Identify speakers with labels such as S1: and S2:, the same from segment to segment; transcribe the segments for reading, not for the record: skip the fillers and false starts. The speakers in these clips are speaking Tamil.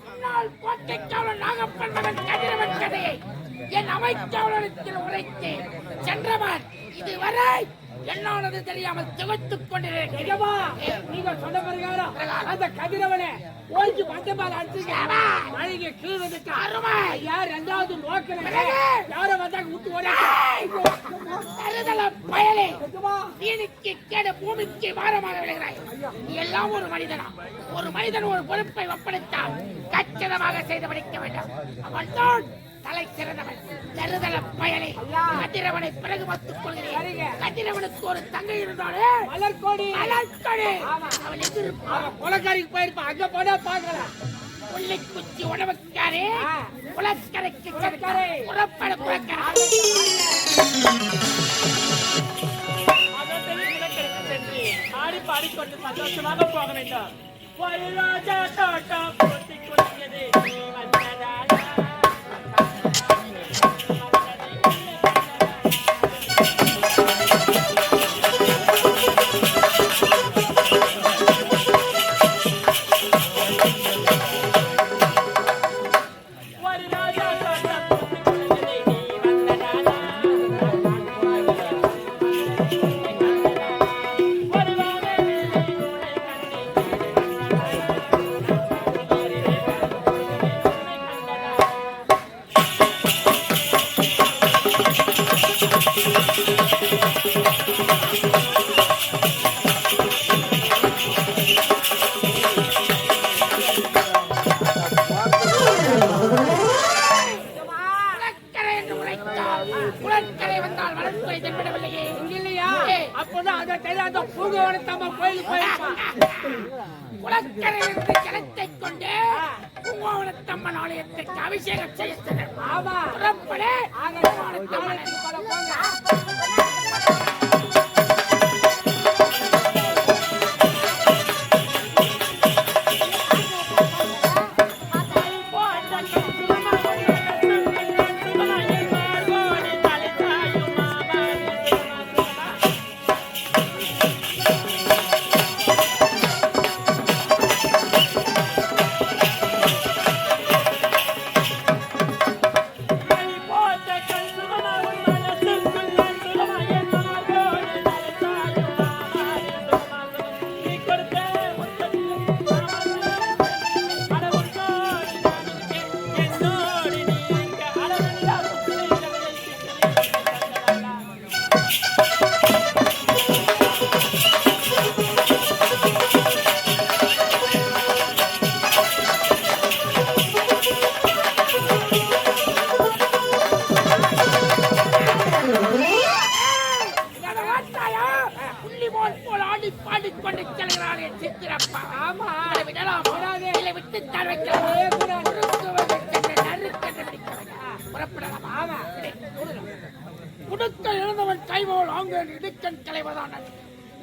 S1: முன்னாள் கோட்டைக்காவலன் நாகப்பன் மகன் கதிரவன் கதையை என் அமைக்காவலத்தில் உரைத்தேன். சென்றவன் இதுவரை என்னானது தெரியாமல் திகைத்துக் கொண்டிருக்கிறேன்.
S2: நீங்க சொன்ன பிரகாரம் அந்த கதிரவனை ஓய்ச்சி பந்தமாக அடிச்சுங்க. மழைக்கு கீழ் வந்துட்டு
S1: அருமை.
S2: யார் ரெண்டாவது நோக்கல யார வந்தாங்க விட்டு ஓட
S1: பயலே நீனுக்கு கேடு பூமிக்கு பாரமாக விளைகிறாய். நீ எல்லாம் ஒரு மனிதனா? ஒரு மனிதன் ஒரு பொறுப்பை ஒப்படைத்தால் கச்சிதமாக செய்து படிக்க வேண்டும். அவன் தான் தலை சிறந்தவன். தருதல பயலே கதிரவனை பிறகு மத்துக் கொள்கிறேன். கதிரவனுக்கு ஒரு தங்கை இருந்தாலே
S2: மலர்கொடி
S1: அவன் எதிர்ப்பான்.
S2: கொலக்காரிக்கு போயிருப்பான். அங்க போனா பாக்கலாம்.
S1: புள்ளிக்குச்சி உணவுக்காரே குளக்கரைக்கு புறப்பட குளக்கரை
S2: ஆடி பாடிக்கொண்டு சந்தோஷமாக போக வேண்டும்.
S1: குளக்கரையிலிருந்து ஜலத்தை கொண்டு பூங்கோவனத்தம்மன் ஆலயத்திற்கு அபிஷேகம் செய்ய புறப்பட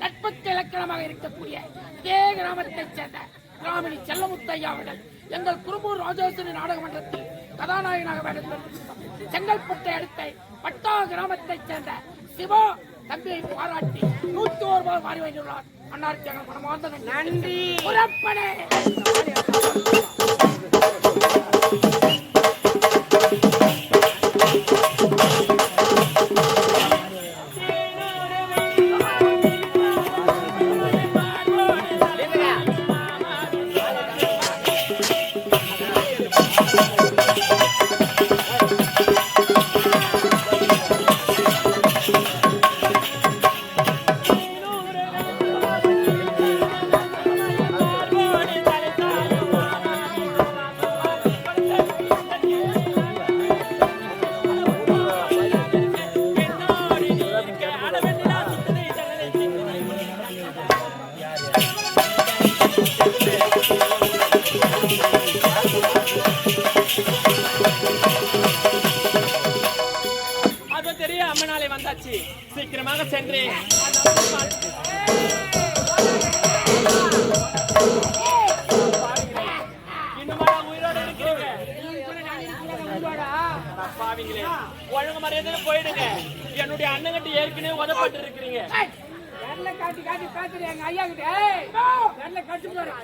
S1: நட்புக்கு இலக்கணமாக இருக்கக்கூடிய இதே கிராமத்தைச் சேர்ந்த கிராமினி செல்லமுத்தையா அவர்கள் எங்கள் குரும்பூர் ராஜேஸ்வரி நாடக மன்றத்தில் கதாநாயகனாக வேண்டுகிறோம். செங்கல்பட்டை அடுத்த பட்டா கிராமத்தைச் சேர்ந்த சிவா தம்பியை பாராட்டி 101 ரூபாய் மாறி வைத்துள்ளார். அன்னாருக்கு எங்கள் மனமார்ந்த நன்றி. புறப்படே. சீக்கிரமாக சென்று உயிரோடு இருக்கிறீங்க. ஒழுங்கு மரியாதை போயிடுங்க. என்னுடைய அண்ணன் கிட்ட ஏற்கனவே உதப்பட்டு இருக்கிறீங்க. காட்டி காட்டி காத்துறேன் ஐயா கிட்ட கட்டு போறேன்.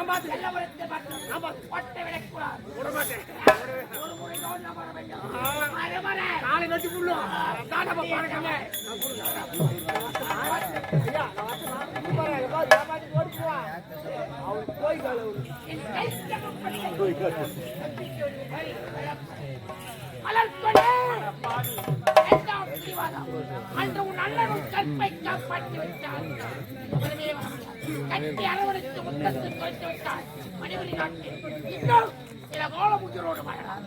S2: மாட்டேன்.
S1: செல்லவரத்தை மாற்றம் ஒட்டை விடக்கூடாது.
S2: விட மாட்டேன்.
S1: ஒரு முறை தான் நான் வர வேண்டும். மறுமுறை
S2: காலை நட்டு புள்ளும். நான் நம்ம பாருங்க. ஐயா,
S1: என் கை தகப்பனை மலர்கொடே வேண்டாம் பிடிவாதம். அன்று உன் அண்ணனும் கற்பை காப்பாற்றி விட்டான். உடனே கட்டி அரவணைத்து முத்தத்தில் குறைத்து விட்டான். மணிவரி நாட்டில் இன்னும் சில கோலம் உயிரோடு வாழலாம்.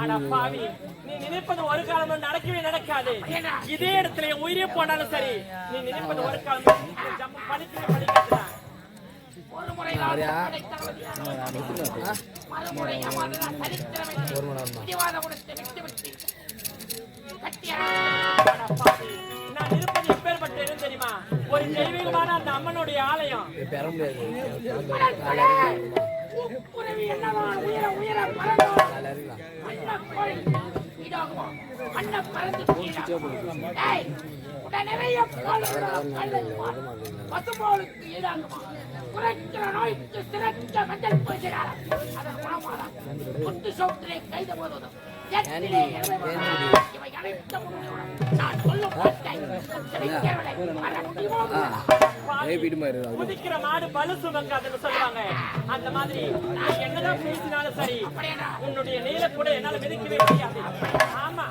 S3: அட பாவி, நீ நினைப்பது ஒரு காலம் நடக்கவே நடக்காது. இதே இடத்துல என் உயிரே போனாலும் சரி, நீ நினைப்பது ஒரு காலம் படிக்கவே படிக்காதுதான்.
S1: ஒரு முறை மறுமுறை பிடிவாத குணத்தை விட்டுவிட்டு கட்டி
S3: அட பாவி, நான் இருப்பது எப்பேற்பட்ட இடம் தெரியுமா? ஒரு தெய்வீகமான அந்த அம்மனுடைய ஆலயம்.
S1: உப்புரவி என்னவான் உயர உயர பறந்தோம். அண்ணன் கோழி இதாகுமா? அண்ணன் பறந்து உடன் நிறைய பசுபாலுக்கு ஈடாகுமா? குறைக்கிற நோய்க்கு சிறந்த மஞ்சள் பூசினார். அதன் குணமாதான் குத்து சோத்திரை கைத போதும் இவை அனைத்த உண்மையுடன் நான் சொல்லும் வார்த்தை
S3: குதிக்கிற மாடு பலு சுமக்காதுன்னு சொல்லுவாங்க. அந்த மாதிரி என்னதான் பேசினாலும் சரி, உன்னுடைய நீல கூட என்னால மிதிக்கவே முடியாது. ஆமா,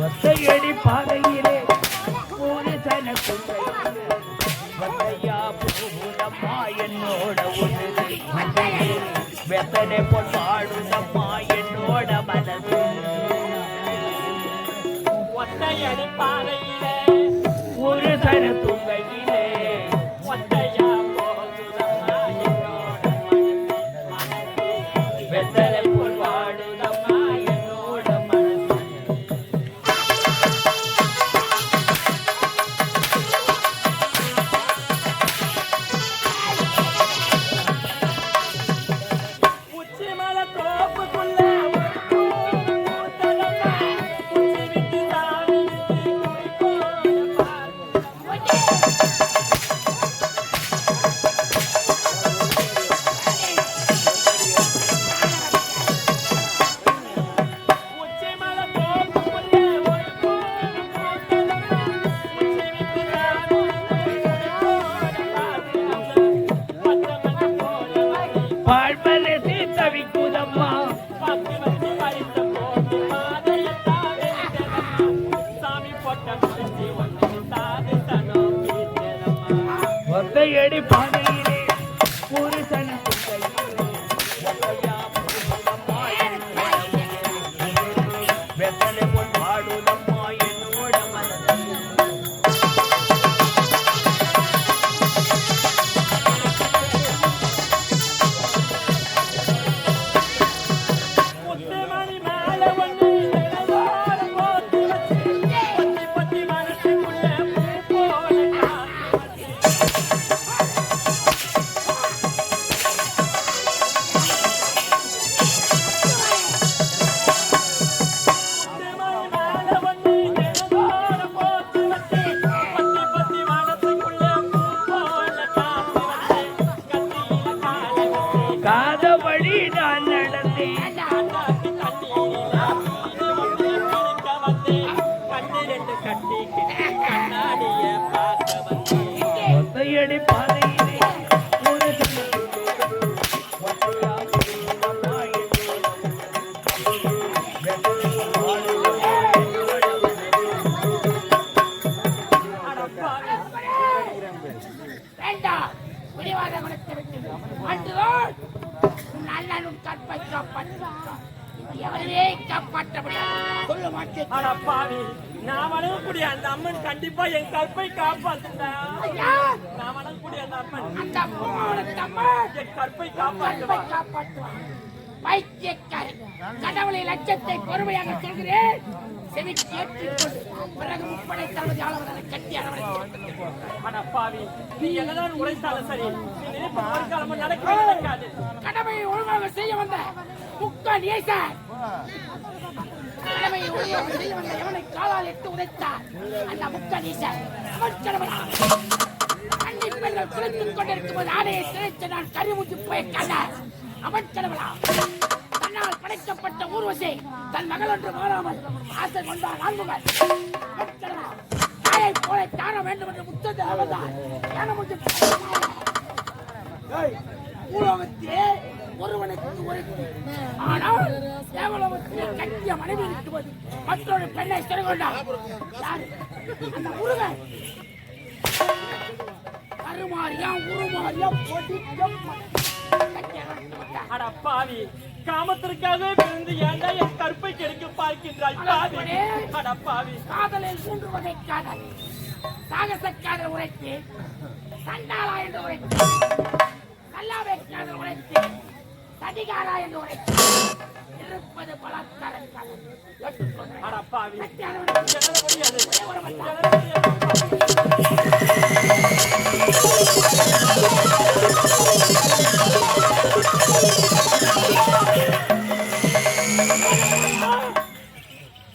S4: ஒத்தையடி பாதையிலே ஒரு பூடம்மா என்னோட ஒன்று வெத்தனை பொன்பாடுதம்மா என்னோட மனது.
S3: ஒத்தையடி பாதையிலே
S4: ஒரு சன துங்கையிலே
S3: ஒத்தையா போகுதம்மா என்னோட மனசு.
S4: வெத்தனை பொன்பாடுதம்மா என்னோட மனது.
S3: உச்சி மலை தோப்புக்குள்ள ஊத்தலம்மா. உச்சி விட்டு சாமி போன உச்சி மலை தோப்புக்குள்ள ஊத்தலம்மா. உச்சி விட்டு சாமி
S4: பாழ்மனசு தவிக்குதம்மா ஒத்தையடி பாதையிலே ஒரு சன துங்கையிலே ஒத்தையா பூடம்மா வெத்தனை பொன்பாடுதம்மா என்னோட மனது.
S3: முத்துமணி மேல ஒண்ணு நிலவோர போட்டு வச்சு பத்தி பத்தி மனசுக்குள்ள பூ போல காத்து முத்துமணி மேல ஒண்ணு நிலவோர போட்டு வச்சு பத்தி பத்தி மனசுக்குள்ள பூ போல காத்து கத்தியில காலை வச்சு
S4: காத வழி நான் நடந்தேன் ஒத்தையடி பாதையிலே ஒரு சன ஒத்தையா பூடம்மா
S1: வேண்டாம் பிடிவாத குணத்தை விட்டு அன்றுதான் காப்பாற்றினார். எவரையே காப்பாற்ற முடியாது. சொல்ல மாட்டேன்.
S3: ஆனா பாவி, நான் வணங்கக்கூடிய அந்த அம்மன் கண்டிப்பா என் கற்பை காப்பாத்துட்டா.
S1: ஐயா,
S3: நான் வணங்கக்கூடிய அந்த அம்மன்
S1: அந்த அம்மன்
S3: என் கற்பை காப்பாற்றுவா.
S1: காப்பாற்றுவார். பைத்தியக்காரி, கடவுளை லட்சத்தை பொறுமையாக சொல்கிறேன். செவிக்கு ஏற்றிக்கொண்டு பிறகு முப்படை தளபதி ஆளவர்களை கட்டி அரவணைத்து.
S3: ஆனா பாவி, நீ என்னதான் உரைத்தாலும் சரி, நீ நினைப்ப ஒரு காலமும் நடக்கவே நடக்காது.
S1: கடமையை ஒழுங்காக செய்ய வந்த முக்கா நேசர், கடமையை ஒழுங்காக செய்ய வந்த எவனை காலால் எட்டு உதைத்தார் அந்த முக்கா நேசர் அவன் அன்னி பெண்கள் குளித்துக் கொண்டிருக்கும் போது ஆடையை திரைத்து நான் கருமுத்தி போய் கண்ட அவன் கடவுளா. தன்னால் படைக்கப்பட்ட ஊர்வசி தன் மகள் ஒன்று மாறாமல் ஆசை கொண்டார் நான்குகள். அவன் கடவுளா, தாயை போல தான வேண்டும் என்று முத்தத்தை அவர்தான் பூலோகத்திலே ஒருவனுக்கு ஒருத்தி. ஆனால் தேவலோகத்திலே கட்டிய மனைவி இருக்கும்போது மற்றொரு பெண்ணை சிறை கொண்டார். யாரு? அந்த முருகன். கருமாரியா உருமாரியா
S3: அட பாவி, காமத்திற்காக பிறந்து ஏண்டா என் கற்பை கெடுக்க பார்க்கின்றாய் பாவி. அட பாவி,
S1: காதலில் ஊன்றுவதை காதல், சாகச காதல் உரைத்து சண்டாளா என்று உரைத்து, கல்லாவை காதல் உரைத்து சதிகாரா என்று உரைத்து இருப்பது பலாத்கார காதல்.
S3: அட பாவி,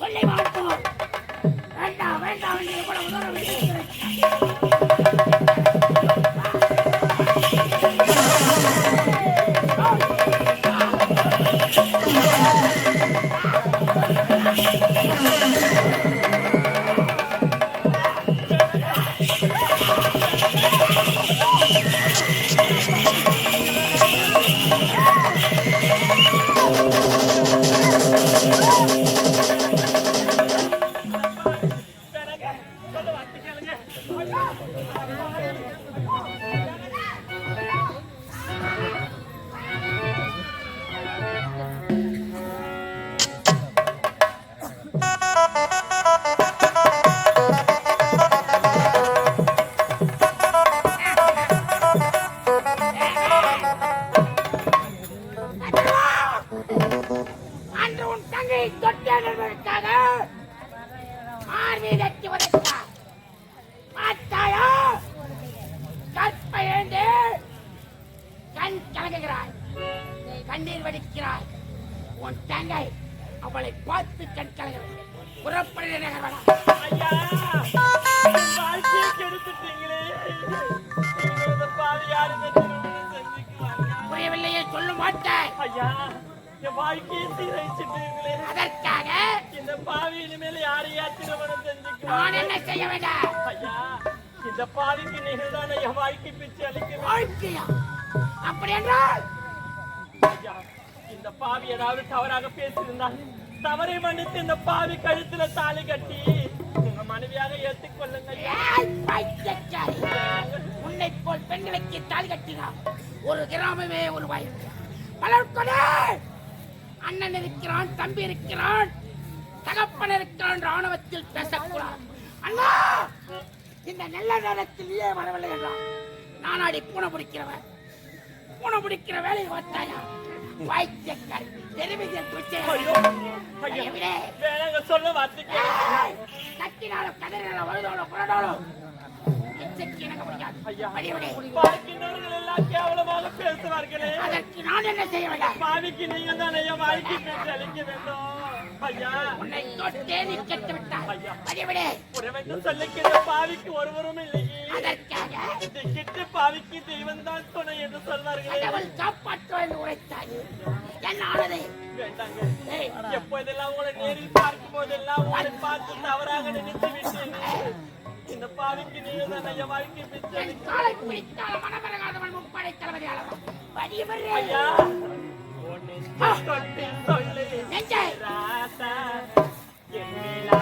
S1: சொல்லி மாட்டோம். வேண்டாம் வேண்டாம் என்று கூட உதவ கண்ணீர் வடிக்கிறாய். உன் தங்கை அவளை பார்த்து கண் கலகிறது. புறப்படுகிற நகர்வனா.
S3: ஐயா, வாழ்க்கையை கெடுத்துட்டீங்களே. இந்த பாவி யாருமே திருமணம் செஞ்சுக்குவாங்க.
S1: புரியவில்லையே, சொல்ல மாட்டேன்.
S3: ஐயா, என் வாழ்க்கையை சீரழிச்சிட்டீங்களே.
S1: அதற்காக
S3: இந்த பாவி இனிமேல் யாரையா திருமணம் செஞ்சுக்குவாங்க.
S1: நான் என்ன செய்ய வேண்டாம்?
S3: ஐயா, இந்த பாவிக்கு நீங்கள் தானே என் வாழ்க்கை பிச்சு அளிக்க
S1: வாழ்க்கையா? அப்படி என்றால்
S3: ஐயா, இந்த பாவி ஏதாவது தவறாக பேசியிருந்தால் தவறை மன்னித்து இந்த பாவி கழுத்துல தாலி கட்டி உங்க மனைவியாக ஏற்றுக்கொள்ளுங்க.
S1: உன்னை போல் பெண்களுக்கு தாலி கட்டினார் ஒரு கிராமமே ஒரு வயது. வளர்க்கொடே அண்ணன் இருக்கிறான், தம்பி இருக்கிறான், தகப்பன் இருக்கிறான். ராணுவத்தில் பேசக்கூடாது. அண்ணா, இந்த நல்ல நேரத்தில் நீயே வரவில்லை என்றான். நானாடி பூனை பிடிக்கிறவன். பூனை பிடிக்கிற வேலையை பார்த்தாயா? வாய்ச்சக்காரி தெரிவிக்க
S3: சொல்ல வார்த்தை
S1: கட்டினாலும் கதறினாலும் வழுதாலும் புரண்டாலும்
S3: கேவலமாக பேசுவார்களே.
S1: அதற்கு நான் என்ன செய்ய வேண்டாம்?
S3: பாவிக்கு நீங்க தான் வாழ்க்கை பேசி அளிக்க வேண்டும். ஐயா,
S1: உன்னை தொட்டே நீ கெட்டு விட்டாய்.
S3: சொல்லிக்கிற பாவிக்கு ஒருவரும் இல்லையே.
S1: அதற்காக
S3: கிட்டு பாவிக்கு தெய்வம் தான் துணை என்று சொல்வார்களே.
S1: காப்பாற்ற என்று உரைத்தாய். என்ன ஆனது?
S3: வேண்டாங்க. எப்போதெல்லாம் உங்களை நேரில் பார்க்கும் போதெல்லாம் உங்களை பார்த்து தவறாக நினைத்து விட்டேன். இந்த பாவிக்கு நீங்க தான் வாழ்க்கை பிச்சை.
S1: காலை பிடித்தால் மனமரகாதவன் முப்படை தளபதி அளவன்.
S3: ஐயா, சொல்லு
S1: நெஞ்சை
S3: ராசா என்மேலா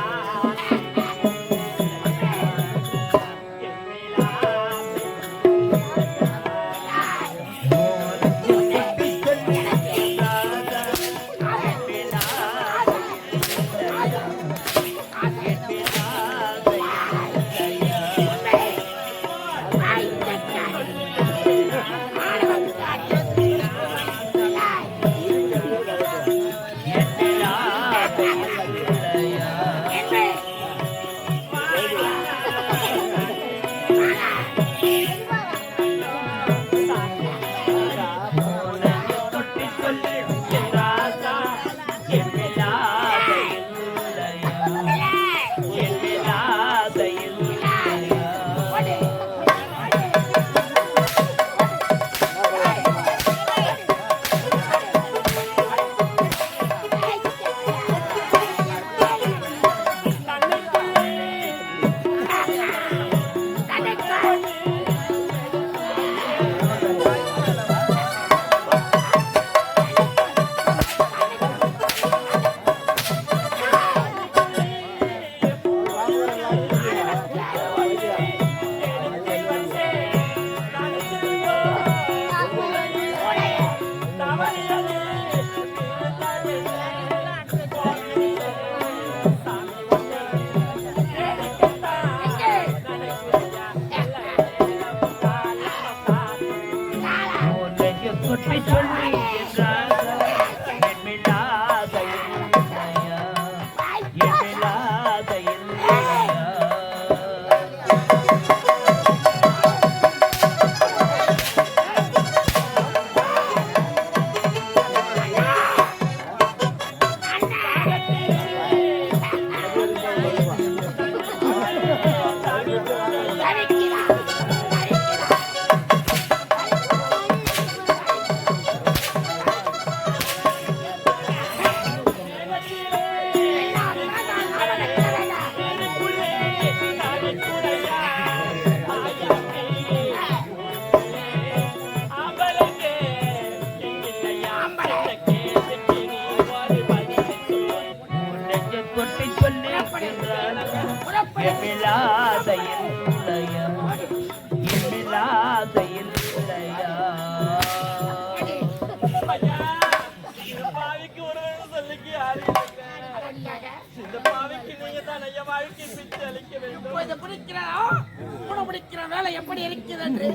S1: இப்பொழுது பிடிக்கிறதா முடிக்கிற வேலை எப்படி இருக்கிறது என்று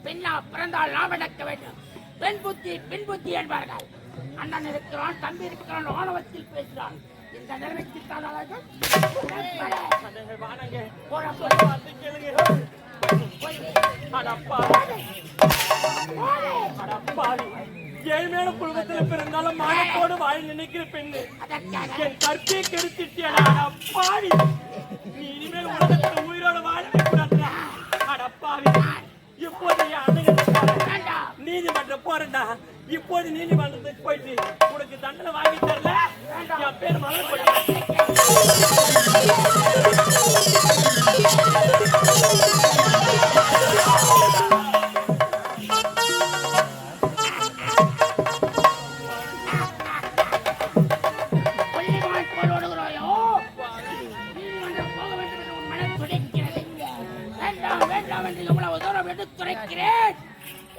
S1: பெண்ணா பிறந்தால் நாம் நடக்க வேண்டும். பெண் புத்தி பின் புத்தி என்பார்கள். அண்ணன் இருக்கிறான், தம்பி இருக்கிறான், ஆணவத்தில் பேசுகிறான். இந்த நிலைமைக்கு
S3: ஏழ்மையான குடும்பத்தில் பிறந்தாலும் மானத்தோடு வாழ நினைக்கிற பெண்ணு என் கற்பியை கெடுத்துட்டியடா அடப்பாவி. நீ இனிமேல் உலகத்தில் உயிரோடு வாழவே கூடாதுடா அடப்பாவி. இப்போது நீதிமன்றம் போறேன்டா. இப்போது நீதிமன்றத்துக்கு போயிட்டு உனக்கு தண்டனை வாங்கி தரல என் பேர் மலர்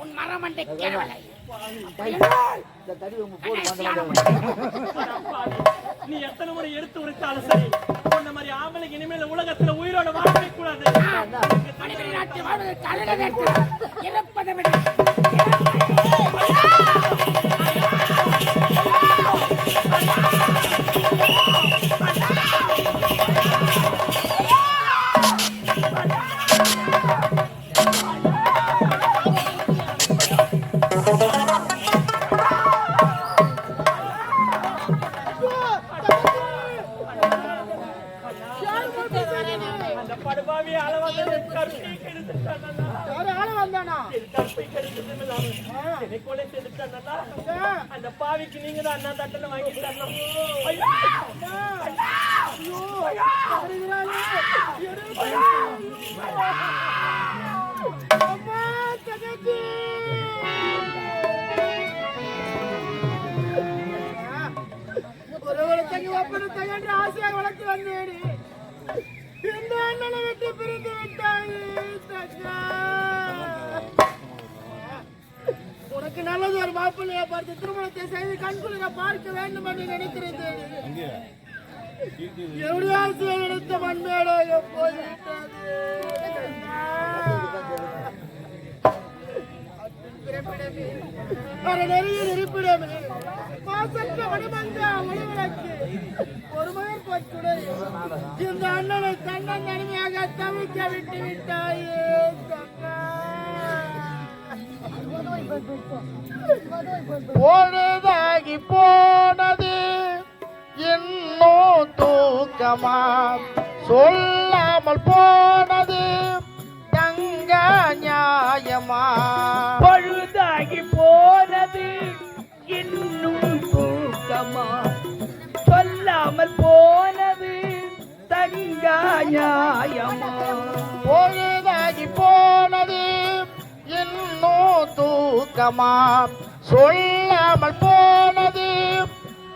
S1: உன் மரமண்டை கேவலை.
S3: நீ எத்தனை முறை எடுத்து உரைத்தாலும் சரி இந்த மாதிரி ஆம்பளை இனிமேல் உலகத்துல உயிரோட வாழவே கூடாது.
S1: மனிதனை நாட்டி வாழ்வதற்கு அழக வேண்டும். இறப்பதை விட
S3: அந்த பாவிக்கு நீங்க தான் அண்ணா தட்டனை வாங்கி தரணும்.
S2: ஒருவருக்கு ஆசையாக வளர்த்து வந்தேன். இந்த அண்ணனை விட்டு பிரிந்து விட்டாய். உனக்கு நல்லது ஒரு மாப்பிள்ளையை பார்த்து திருமணத்தை செய்து கண்குளிர பார்க்க வேண்டும் என்று நினைக்கிறேன். என்னுடைய ஆசையை எடுத்த மண்மேடோ போய்விட்டது. நெறியில் இருப்பிடமே மாசற்ற வடிவங்க ஒளிவிளக்கு ஒரு மகன் போச்சுடை. இந்த அண்ணனை தன்னன் தனிமையாக தவிக்க விட்டு விட்டாயே. பொழுதாகி போனது இன்னும் தூக்கமா சொல்லாமல் போனது தங்க நியாயமா.
S4: பழுதாகி போனது இன்னும் தூக்கமா சொல்லாமல் போனது தங்க நியாயமா.
S2: பொழுதாகி போனது இன்னும் தூக்கமா சொல்லாமல் போனது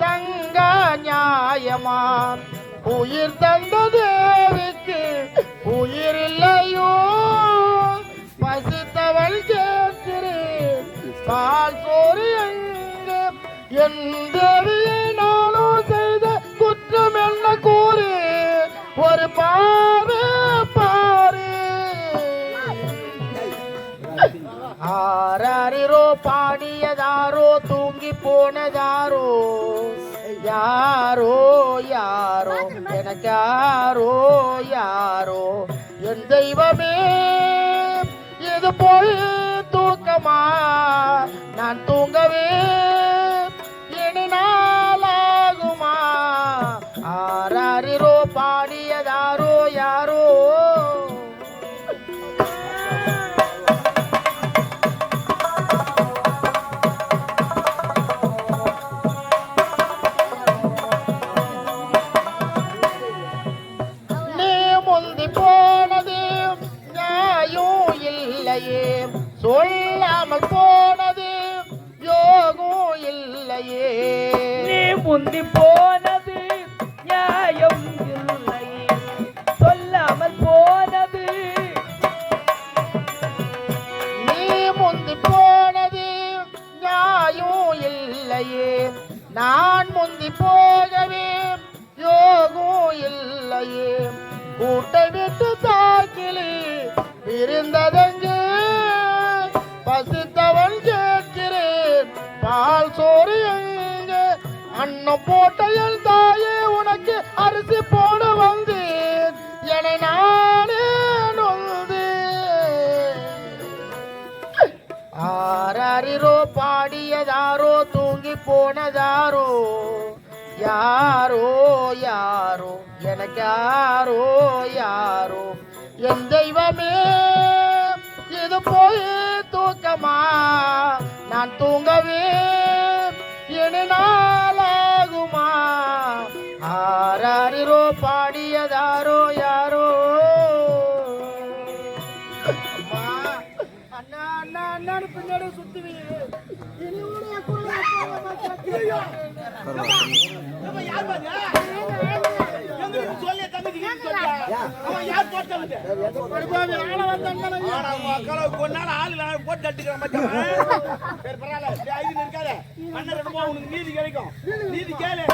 S2: தங்க நியாயமா. உயிர் தந்த தேவிக்கு உயிர் இல்லையோ பசித்தவள் கேட்கிறேன் பால் சோறு எங்க என் தேவியை நானும் செய்த குற்றம் என்ன கூறு ஒரு பாரு பாரு. ஆராரிரோ பாடியதாரோ தூங்கி போனதாரோ யாரோ யாரோ எனக்கு யாரோ யாரோ என் தெய்வமே இது போய் தூக்கமா நான் தூங்கவே இனி நாளாகுமா. ஆராரிரோ பாடியதாரோ யாரோ சொல்லாமல் போனது யோகம் இல்லையே.
S4: நீ முந்தி போனது நியாயம் இல்லையே சொல்லாமல் போனது.
S2: நீ முந்தி போனது நியாயம் இல்லையே நான் முந்தி போகவே யோகம் இல்லையே. கூட்ட
S5: இருந்ததெங்கே பசித்தவன் கேட்கிறேன் பால் சோறு எங்கே அன்னம் போட்ட என் தாயே உனக்கு அரிசி போட வந்தேன் என நானே நொந்தேன் ஆராரிரோ பாடியதாரோ தூங்கி போனதாரோ யாரோ யாரோ எனக்கு யாரோ யாரோ என் தெய்வமே இது போய் தூக்கமா நான் தூங்கவே என நாளாகுமா ஆராரிரோ பாடியதாரோ யாரோ அம்மா அண்ணா அண்ணா அண்ணான்னு பின்னாடி சுத்துவீங்க
S3: நீதி கிடைக்கும் நீதி கேளு